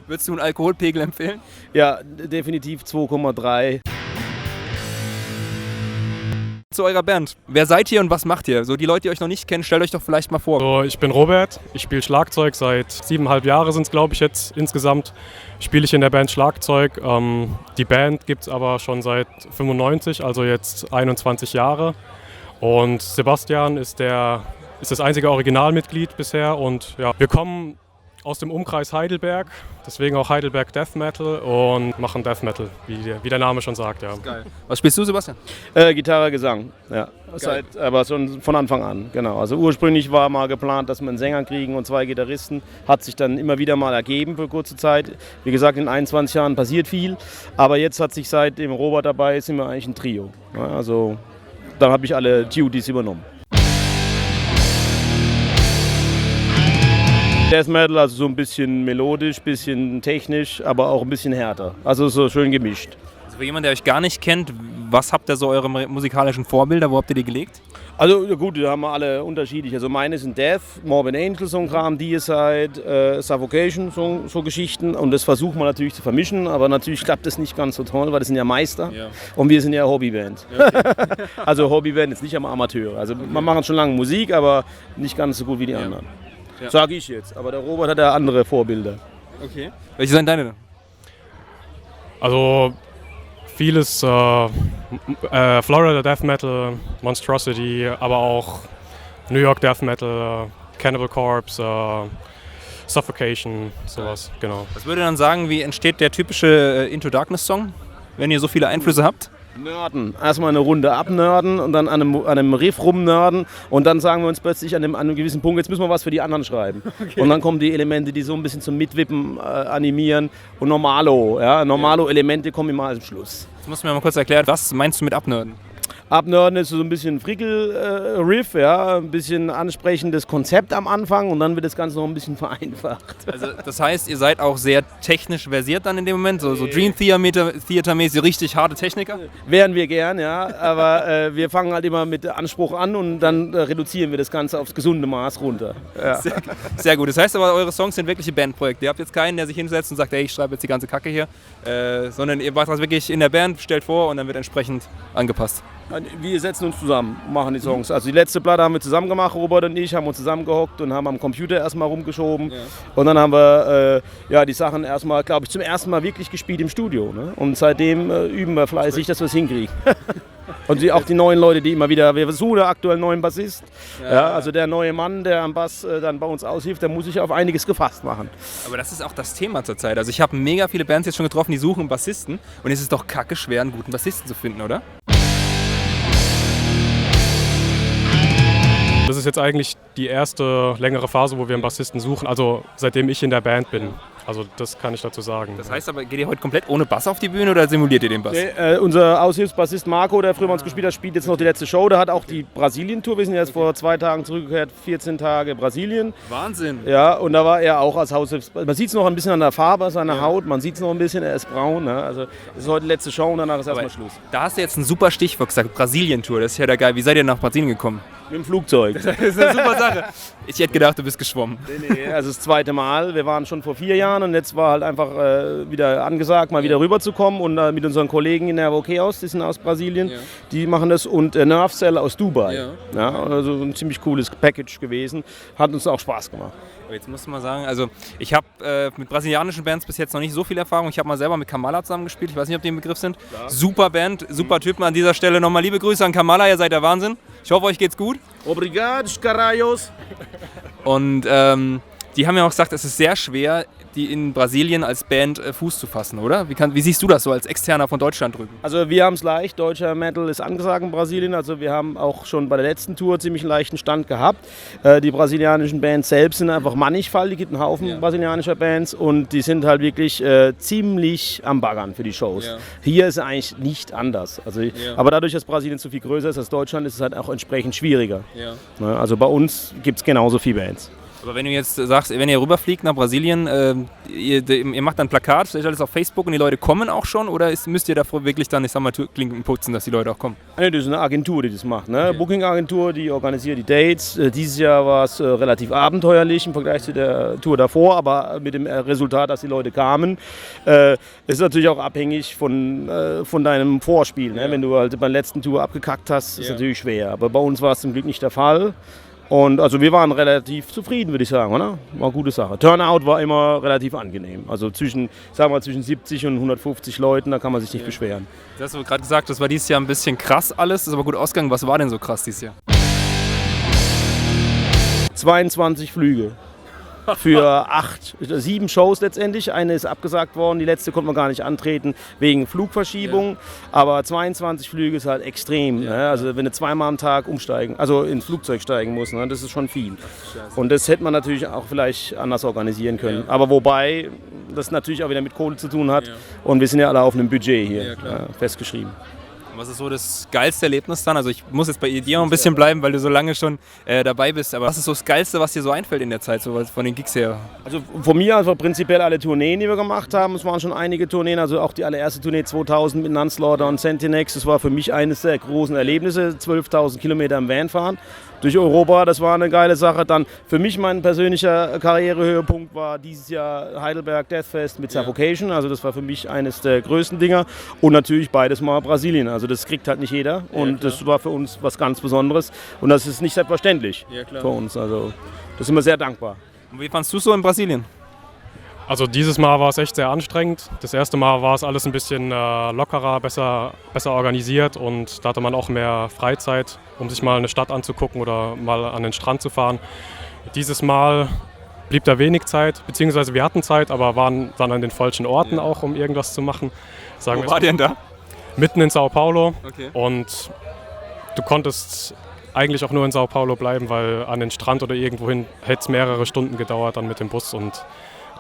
Würdest du einen Alkoholpegel empfehlen? Ja, definitiv 2,3. Zu eurer Band. Wer seid ihr und was macht ihr? So die Leute, die euch noch nicht kennen, stellt euch doch vielleicht mal vor. So, ich bin Robert, ich spiele Schlagzeug, seit 7,5 Jahren sind es, glaube ich, jetzt insgesamt. Spiele ich in der Band Schlagzeug. Die Band gibt es aber schon seit 95, also jetzt 21 Jahre. Und Sebastian ist das einzige Originalmitglied bisher. Und ja, wir kommen aus dem Umkreis Heidelberg, deswegen auch Heidelberg Death Metal und machen Death Metal, wie der Name schon sagt. Ja. Geil. Was spielst du, Sebastian? Gitarre, Gesang, ja. Aber schon von Anfang an, genau. Also ursprünglich war mal geplant, dass wir einen Sänger kriegen und 2 Gitarristen. Hat sich dann immer wieder mal ergeben für kurze Zeit. Wie gesagt, in 21 Jahren passiert viel. Aber jetzt hat sich seitdem Robert dabei ist, sind wir eigentlich ein Trio. Ja, also dann habe ich alle Duties übernommen. Death Metal, also so ein bisschen melodisch, bisschen technisch, aber auch ein bisschen härter. Also so schön gemischt. Also für jemanden, der euch gar nicht kennt, was habt ihr so eure musikalischen Vorbilder? Wo habt ihr die gelegt? Also gut, da haben wir alle unterschiedlich. Also meine sind Death, Morbid Angel, so ein Kram, Deicide, Suffocation, so Geschichten. Und das versuchen wir natürlich zu vermischen, aber natürlich klappt das nicht ganz so toll, weil das sind ja Meister. Ja. Und wir sind ja Hobbyband. Okay. Also Hobbyband ist nicht am Amateur. Also wir machen schon lange Musik, aber nicht ganz so gut wie die anderen. Ja. Sag ich jetzt, aber der Robert hat ja andere Vorbilder. Okay. Welche sind deine denn? Also vieles Florida Death Metal, Monstrosity, aber auch New York Death Metal, Cannibal Corpse, Suffocation, sowas, genau. Was würde dann sagen, wie entsteht der typische Into Darkness Song, wenn ihr so viele Einflüsse habt? Nörden. Erstmal eine Runde abnörden und dann an einem Riff rumnörden und dann sagen wir uns plötzlich an einem gewissen Punkt, jetzt müssen wir was für die anderen schreiben. Okay. Und dann kommen die Elemente, die so ein bisschen zum Mitwippen animieren und Normalo-Elemente kommen immer als Schluss. Jetzt musst du mir mal kurz erklären, was meinst du mit abnörden? Abnörden ist so ein bisschen Frickel-Riff, ja, ein bisschen ansprechendes Konzept am Anfang und dann wird das Ganze noch ein bisschen vereinfacht. Also das heißt, ihr seid auch sehr technisch versiert dann in dem Moment, so Dream Theater-mäßig, richtig harte Techniker? Wären wir gern, ja, aber wir fangen halt immer mit Anspruch an und dann reduzieren wir das Ganze aufs gesunde Maß runter. Ja. Sehr gut, das heißt aber, eure Songs sind wirkliche Bandprojekte. Ihr habt jetzt keinen, der sich hinsetzt und sagt, hey, ich schreibe jetzt die ganze Kacke hier, sondern ihr macht das wirklich in der Band, stellt vor und dann wird entsprechend angepasst. Wir setzen uns zusammen, machen die Songs. Also die letzte Platte haben wir zusammen gemacht, Robert und ich haben uns zusammengehockt und haben am Computer erstmal rumgeschoben. Ja. Und dann haben wir die Sachen erstmal, glaube ich, zum ersten Mal wirklich gespielt im Studio. Ne? Und seitdem üben wir fleißig, dass wir es hinkriegen. Und auch die neuen Leute, die immer wieder, wir suchen aktuell einen neuen Bassist. Ja, also der neue Mann, der am Bass dann bei uns aushilft, der muss sich auf einiges gefasst machen. Aber das ist auch das Thema zurzeit. Also ich habe mega viele Bands jetzt schon getroffen, die suchen einen Bassisten. Und es ist doch kacke schwer, einen guten Bassisten zu finden, oder? Das ist jetzt eigentlich die erste längere Phase, wo wir einen Bassisten suchen, also seitdem ich in der Band bin. Also das kann ich dazu sagen. Das heißt aber, geht ihr heute komplett ohne Bass auf die Bühne oder simuliert ihr den Bass? Unser Aushilfsbassist Marco, der früher bei uns gespielt hat, spielt jetzt noch die letzte Show. Der hat auch die Brasilien-Tour. Wir sind jetzt vor 2 Tagen zurückgekehrt, 14 Tage Brasilien. Wahnsinn! Ja, und da war er auch als Aushilfsbassist. Man sieht es noch ein bisschen an der Farbe seiner Haut, man sieht es noch ein bisschen, er ist braun. Ne? Also das ist heute die letzte Show und danach ist erstmal Schluss. Da hast du jetzt ein super Stichwort gesagt, Brasilien-Tour, das ist ja da geil. Wie seid ihr nach Brasilien gekommen? Mit dem Flugzeug. Das ist eine super Sache. Ich hätte gedacht, du bist geschwommen. Nee, also das 2. Mal. Wir waren schon vor 4 Jahren und jetzt war halt einfach wieder angesagt, mal wieder rüberzukommen und mit unseren Kollegen in der Chaos, die sind aus Brasilien, die machen das und Nerve Cell aus Dubai. Ja, also ein ziemlich cooles Package gewesen. Hat uns auch Spaß gemacht. Aber jetzt muss man sagen, also ich habe mit brasilianischen Bands bis jetzt noch nicht so viel Erfahrung. Ich habe mal selber mit Kamala zusammengespielt. Ich weiß nicht, ob die im Begriff sind. Ja. Super Band, super Typen. An dieser Stelle nochmal liebe Grüße an Kamala. Ihr seid der Wahnsinn. Ich hoffe, euch geht's gut. Obrigado, caralhos. Und die haben ja auch gesagt, es ist sehr schwer, die in Brasilien als Band Fuß zu fassen, oder? Wie siehst du das so als Externer von Deutschland drüben? Also wir haben es leicht, deutscher Metal ist angesagt in Brasilien, also wir haben auch schon bei der letzten Tour ziemlich einen leichten Stand gehabt. Die brasilianischen Bands selbst sind einfach mannigfaltig, es gibt einen Haufen brasilianischer Bands und die sind halt wirklich ziemlich am Baggern für die Shows. Ja. Hier ist es eigentlich nicht anders. Also, aber dadurch, dass Brasilien so viel größer ist als Deutschland, ist es halt auch entsprechend schwieriger. Ja. Also bei uns gibt es genauso viele Bands. Aber wenn du jetzt sagst, wenn ihr rüberfliegt nach Brasilien, ihr macht dann ein Plakat, stellt alles auf Facebook und die Leute kommen auch schon oder müsst ihr davor wirklich dann, ich sag mal, Klinken putzen, dass die Leute auch kommen? Nee, das ist eine Agentur, die das macht. Ne? Okay. Booking-Agentur, die organisiert die Dates. Dieses Jahr war es relativ abenteuerlich im Vergleich zu der Tour davor, aber mit dem Resultat, dass die Leute kamen. Ist natürlich auch abhängig von deinem Vorspiel. Ne? Wenn du halt bei der letzten Tour abgekackt hast, ist natürlich schwer. Aber bei uns war es zum Glück nicht der Fall. Und also wir waren relativ zufrieden, würde ich sagen, oder? War eine gute Sache. Turnout war immer relativ angenehm. Also zwischen 70 und 150 Leuten, da kann man sich nicht beschweren. Du hast gerade gesagt, das war dieses Jahr ein bisschen krass alles, das ist aber gut ausgegangen. Was war denn so krass dieses Jahr? 22 Flüge. Für 7 Shows letztendlich. Eine ist abgesagt worden, die letzte konnte man gar nicht antreten wegen Flugverschiebung. Ja. Aber 22 Flüge ist halt extrem. Ja, ne? Also wenn du zweimal am Tag ins Flugzeug steigen musst, ne? Das ist schon viel. Und das hätte man natürlich auch vielleicht anders organisieren können. Ja. Aber wobei das natürlich auch wieder mit Kohle zu tun hat. Ja. Und wir sind ja alle auf einem Budget hier festgeschrieben. Was ist so das geilste Erlebnis dann? Also ich muss jetzt bei dir noch ein bisschen bleiben, weil du so lange schon dabei bist. Aber was ist so das Geilste, was dir so einfällt in der Zeit, so von den Gigs her? Also von mir einfach prinzipiell alle Tourneen, die wir gemacht haben. Es waren schon einige Tourneen. Also auch die allererste Tournee 2000 mit Nunslaughter und Sentinex. Das war für mich eines der großen Erlebnisse. 12.000 Kilometer im Van fahren durch Europa, das war eine geile Sache. Dann für mich mein persönlicher Karrierehöhepunkt war dieses Jahr Heidelberg Deathfest mit Suffocation. Also das war für mich eines der größten Dinger. Und natürlich beides mal Brasilien. Also das kriegt halt nicht jeder. Und das war für uns was ganz Besonderes. Und das ist nicht selbstverständlich für uns. Also das sind wir sehr dankbar. Und wie fandst du so in Brasilien? Also dieses Mal war es echt sehr anstrengend. Das erste Mal war es alles ein bisschen lockerer, besser organisiert und da hatte man auch mehr Freizeit, um sich mal eine Stadt anzugucken oder mal an den Strand zu fahren. Dieses Mal blieb da wenig Zeit, beziehungsweise wir hatten Zeit, aber waren dann an den falschen Orten auch, um irgendwas zu machen. Wo war denn da? Mitten in Sao Paulo und du konntest eigentlich auch nur in Sao Paulo bleiben, weil an den Strand oder irgendwohin hätte es mehrere Stunden gedauert dann mit dem Bus und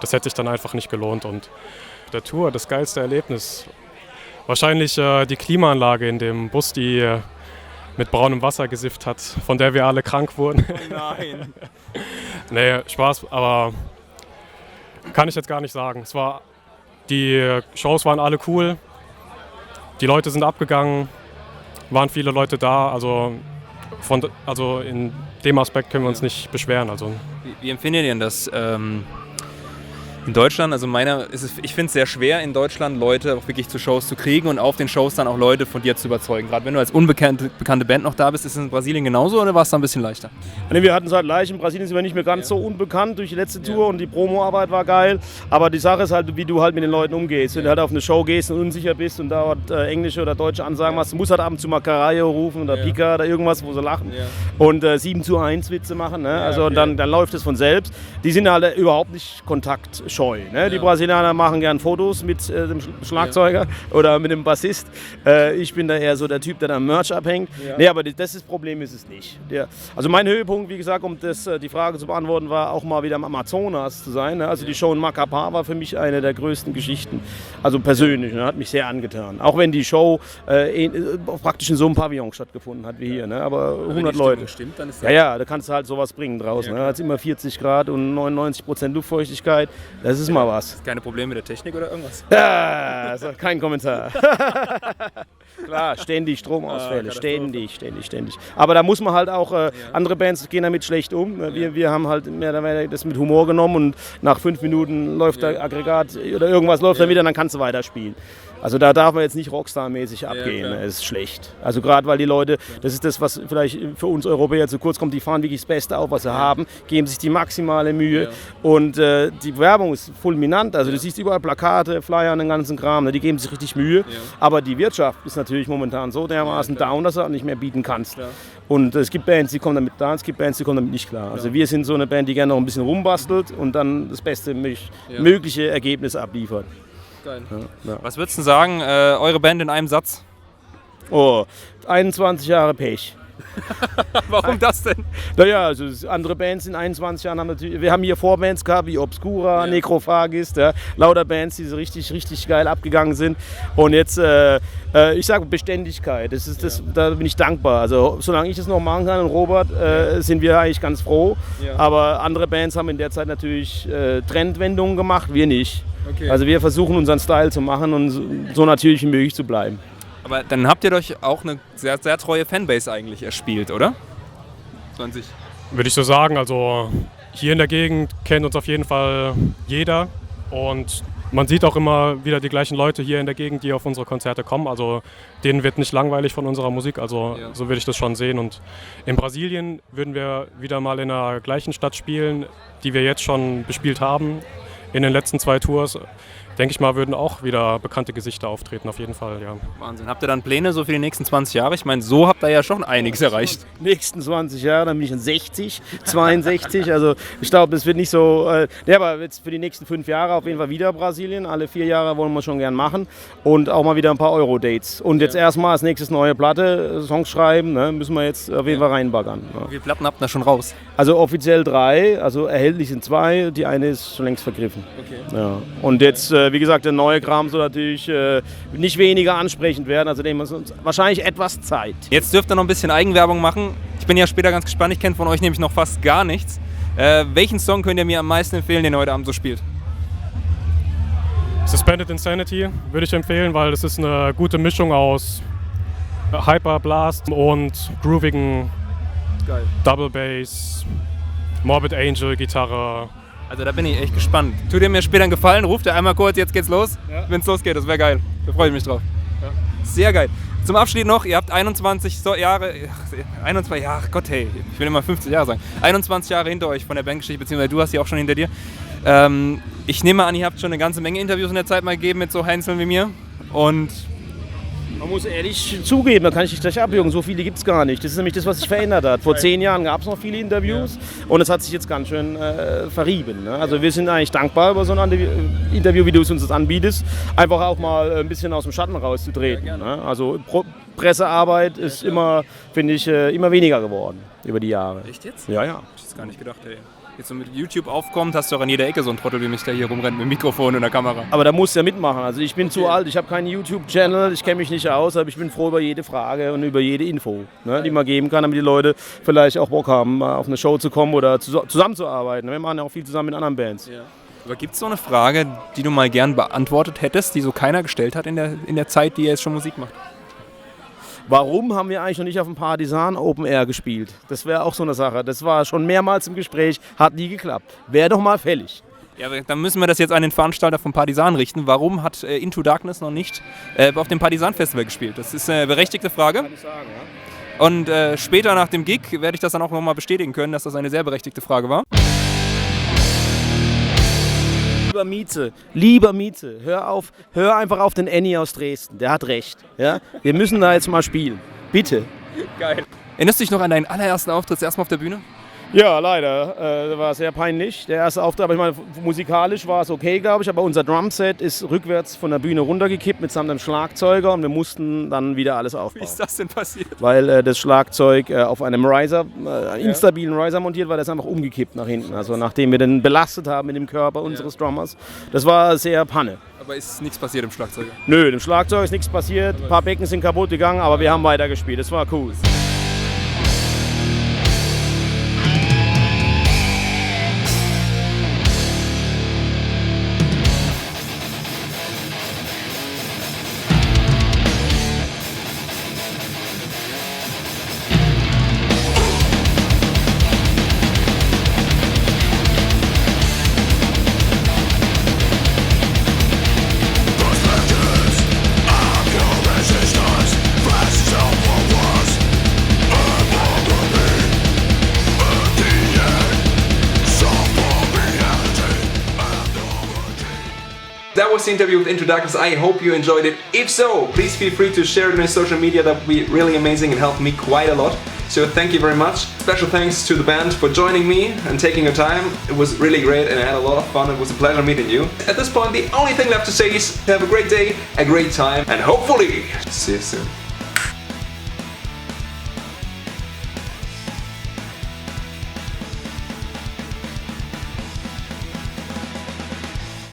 das hätte sich dann einfach nicht gelohnt. Und der Tour, das geilste Erlebnis, wahrscheinlich die Klimaanlage in dem Bus, die mit braunem Wasser gesifft hat, von der wir alle krank wurden. Oh nein. Nee, Spaß, aber kann ich jetzt gar nicht sagen. Die Shows waren alle cool, die Leute sind abgegangen, waren viele Leute da, also in dem Aspekt können wir uns nicht beschweren. Also. Wie empfindet ihr denn das? In Deutschland, also ich finde es sehr schwer, in Deutschland Leute auch wirklich zu Shows zu kriegen und auf den Shows dann auch Leute von dir zu überzeugen. Gerade wenn du als bekannte Band noch da bist, ist es in Brasilien genauso oder war es da ein bisschen leichter? Nee, wir hatten es halt leicht. In Brasilien sind wir nicht mehr ganz so unbekannt durch die letzte Tour und die Promoarbeit war geil. Aber die Sache ist halt, wie du halt mit den Leuten umgehst. Wenn du halt auf eine Show gehst und unsicher bist und dauert englische oder deutsche Ansagen machst, du musst halt ab und zu mal Caralho rufen oder Pika oder irgendwas, wo sie lachen und 7:1 Witze machen. Ne? Also dann läuft es von selbst. Die sind halt überhaupt nicht kontaktscheu. Ne? Die Brasilianer machen gern Fotos mit dem Schlagzeuger oder mit dem Bassist. Ich bin da eher so der Typ, der da Merch abhängt. Nee, aber das Problem ist es nicht. Also mein Höhepunkt, wie gesagt, um die Frage zu beantworten, war auch mal wieder im Amazonas zu sein. Ne? Also die Show in Macapá war für mich eine der größten Geschichten. Also persönlich, ne? Hat mich sehr angetan. Auch wenn die Show praktisch in so einem Pavillon stattgefunden hat wie hier. Ne? Aber 100 Leute. Stimmt, dann ist da kannst du halt sowas bringen draußen. Ne? Da hat es immer 40 Grad und 99% Luftfeuchtigkeit. Das ist mal was. Keine Probleme mit der Technik oder irgendwas? Ja, kein Kommentar. Klar, ständig Stromausfälle, ständig. Aber da muss man halt auch, andere Bands gehen damit schlecht um. Wir haben halt mehr oder weniger das mit Humor genommen und nach 5 Minuten läuft der Aggregat oder irgendwas läuft dann wieder, dann kannst du weiterspielen. Also da darf man jetzt nicht Rockstar-mäßig abgehen, das ist schlecht. Also gerade weil die Leute, das ist das, was vielleicht für uns Europäer zu kurz kommt, die fahren wirklich das Beste auf, was sie haben, geben sich die maximale Mühe und die Werbung ist fulminant, also du siehst überall Plakate, Flyer und den ganzen Kram, ne? Die geben sich richtig Mühe, aber die Wirtschaft ist natürlich momentan so dermaßen down, dass du auch nicht mehr bieten kannst. Und es gibt Bands, die kommen damit klar, es gibt Bands, die kommen damit nicht klar. Also wir sind so eine Band, die gerne noch ein bisschen rumbastelt und dann das beste mögliche Ergebnis abliefert. Geil. Was würdest du sagen, eure Band in einem Satz? 21 Jahre Pech. Warum das denn? Naja, also andere Bands in 21 Jahren haben natürlich, wir haben hier Vorbands gehabt, wie Obscura, Necrophagist, ja, lauter Bands, die so richtig, richtig geil abgegangen sind. Und jetzt, ich sage Beständigkeit, da bin ich dankbar. Also solange ich das noch machen kann und Robert, sind wir eigentlich ganz froh. Ja. Aber andere Bands haben in der Zeit natürlich Trendwendungen gemacht, wir nicht. Okay. Also wir versuchen unseren Style zu machen und so natürlich wie möglich zu bleiben. Aber dann habt ihr euch auch eine sehr, sehr treue Fanbase eigentlich erspielt, oder? 20. Würde ich so sagen. Also hier in der Gegend kennt uns auf jeden Fall jeder. Und man sieht auch immer wieder die gleichen Leute hier in der Gegend, die auf unsere Konzerte kommen. Also denen wird nicht langweilig von unserer Musik. Also so würde ich das schon sehen. Und in Brasilien würden wir wieder mal in der gleichen Stadt spielen, die wir jetzt schon bespielt haben. In den letzten 2 Tours, denke ich mal, würden auch wieder bekannte Gesichter auftreten, auf jeden Fall, ja. Wahnsinn. Habt ihr dann Pläne so für die nächsten 20 Jahre? Ich meine, so habt ihr ja schon einiges erreicht. Nächsten 20 Jahre, dann bin ich in 60, 62, also ich glaube, das wird nicht so, aber jetzt für die nächsten 5 Jahre auf jeden Fall wieder Brasilien, alle 4 Jahre wollen wir schon gern machen und auch mal wieder ein paar Euro-Dates. Und jetzt erstmal als nächstes neue Platte, Songs schreiben, ne, müssen wir jetzt auf jeden Fall reinbaggern. Ja. Wie viele Platten habt ihr schon raus? Also offiziell 3, also erhältlich sind 2, die eine ist schon längst vergriffen. Okay. Ja. Und jetzt, wie gesagt, der neue Kram soll natürlich nicht weniger ansprechend werden, also nehmen wir uns wahrscheinlich etwas Zeit. Jetzt dürft ihr noch ein bisschen Eigenwerbung machen. Ich bin ja später ganz gespannt, ich kenne von euch nämlich noch fast gar nichts. Welchen Song könnt ihr mir am meisten empfehlen, den ihr heute Abend so spielt? Suspended Insanity würde ich empfehlen, weil es ist eine gute Mischung aus Hyperblast und groovigen Double Bass, Morbid Angel Gitarre. Also da bin ich echt gespannt. Tut ihr mir später einen Gefallen, ruft ihr einmal kurz, jetzt geht's los. Ja. Wenn es losgeht, das wäre geil. Da freue ich mich drauf. Ja. Sehr geil. Zum Abschied noch, ihr habt 21 Jahre, Gott hey, ich will immer 50 Jahre sagen. 21 Jahre hinter euch von der Bandgeschichte, beziehungsweise du hast die auch schon hinter dir. Ich nehme an, ihr habt schon eine ganze Menge Interviews in der Zeit mal gegeben mit so Heinzeln wie mir. Und man muss ehrlich zugeben, da kann ich dich gleich abwürgen, so viele gibt es gar nicht. Das ist nämlich das, was sich verändert hat. Vor 10 Jahren gab es noch viele Interviews und es hat sich jetzt ganz schön verrieben. Ne? Also wir sind eigentlich dankbar über so ein Interview, wie du es uns das anbietest, einfach auch mal ein bisschen aus dem Schatten rauszutreten. Ne? Also Pressearbeit ist immer, finde ich, immer weniger geworden über die Jahre. Echt jetzt? Ja, ja. Ich hätte es gar nicht gedacht, ey. Jetzt so mit YouTube aufkommt, hast du auch an jeder Ecke so einen Trottel wie mich, der hier rumrennt mit dem Mikrofon und der Kamera. Aber da musst du ja mitmachen. Also ich bin zu alt, ich habe keinen YouTube-Channel, ich kenne mich nicht aus, aber ich bin froh über jede Frage und über jede Info, ne, die man geben kann, damit die Leute vielleicht auch Bock haben, mal auf eine Show zu kommen oder zusammenzuarbeiten. Wir machen ja auch viel zusammen mit anderen Bands. Ja. Aber gibt es so eine Frage, die du mal gern beantwortet hättest, die so keiner gestellt hat in der Zeit, die ihr jetzt schon Musik macht? Warum haben wir eigentlich noch nicht auf dem Partisan Open Air gespielt? Das wäre auch so eine Sache. Das war schon mehrmals im Gespräch, hat nie geklappt. Wäre doch mal fällig. Ja, aber dann müssen wir das jetzt an den Veranstalter vom Partisan richten. Warum hat Into Darkness noch nicht auf dem Partisan Festival gespielt? Das ist eine berechtigte Frage. Kann ich sagen, ja. Und später nach dem Gig werde ich das dann auch nochmal bestätigen können, dass das eine sehr berechtigte Frage war. Lieber Mieze, hör einfach auf den Annie aus Dresden, der hat recht. Ja? Wir müssen da jetzt mal spielen, bitte. Geil. Erinnerst du dich noch an deinen allerersten Auftritt erstmal auf der Bühne? Ja, leider. War sehr peinlich. Der erste Auftritt, aber ich meine, musikalisch war es okay, glaube ich, aber unser Drumset ist rückwärts von der Bühne runtergekippt mitsamt dem Schlagzeuger und wir mussten dann wieder alles aufbauen. Wie ist das denn passiert? Weil das Schlagzeug auf einem Riser, instabilen Riser montiert war, das ist einfach umgekippt nach hinten. Also nachdem wir den belastet haben mit dem Körper unseres Drummers. Das war sehr Panne. Aber ist nichts passiert im Schlagzeuger? Nö, dem Schlagzeug ist nichts passiert. Ein paar Becken sind kaputt gegangen, aber wir haben weitergespielt. Das war cool. That was the interview with Into Darkness. I hope you enjoyed it. If so, please feel free to share it on social media. That would be really amazing and help me quite a lot. So thank you very much. Special thanks to the band for joining me and taking your time. It was really great and I had a lot of fun. It was a pleasure meeting you. At this point, the only thing left to say is have a great day, a great time, and hopefully see you soon.